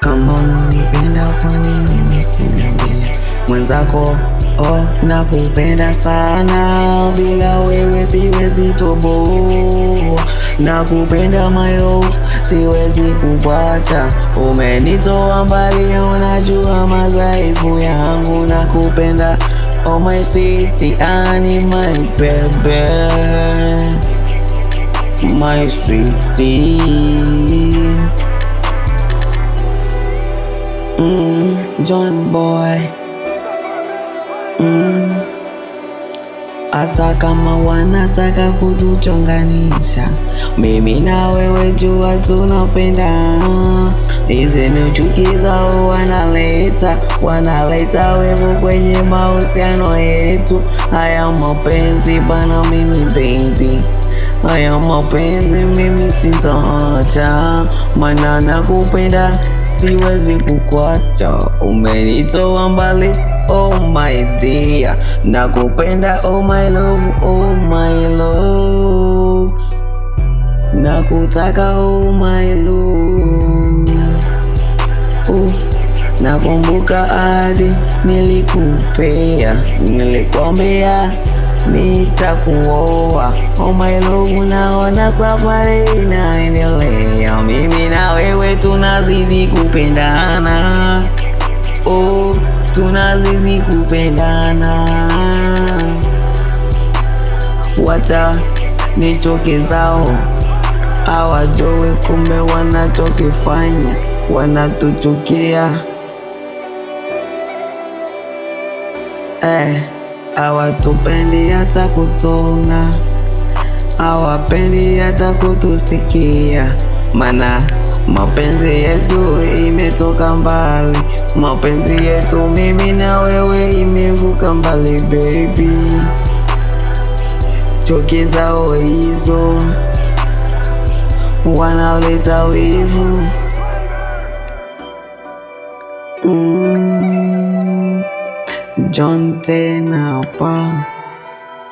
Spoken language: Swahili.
Kama unanipenda kwa nini usiniambie mwenzako? Oh, nakupenda sana, bila wewe siwezi toboa. Nakupenda my love, siwezi kukuacha. Umenitoa mbali, unajua madhaifu yangu. Nakupenda oh my sweetie, ani my baby, my sweetie. John boy. Hata kama wanataka kutuchonganisha, mimi na wewe jua tunapenda. Hizi ni chuki zao wanaleta wewe kwenye mahusiano yetu. Haya mapenzi bana, mimi baby, haya mapenzi mimi sitaacha, maana nakupenda, siwezi kukuacha. Umenitoa mbali oh my dear, nakupenda oh my love, oh my love, nakutaka oh my love. Nakumbuka hadi nilikupea, nilikwambia nitakuoa oh my love. Naona safari inaendelea, mimi na wewe tunazidi kupendana. Oh, tunazidi kupendana. Wacha nichoke zao, hawajui kumbe wanachokifanya, wanatuchukia. Hawatupendi hata kutona, hawapendi hata kutusikia, mana mapenzi yetu imetoka mbali. Mapenzi yetu mimi na wewe imevuka mbali baby. Chuki zao hizo wanaleta wivu. John tena hapa.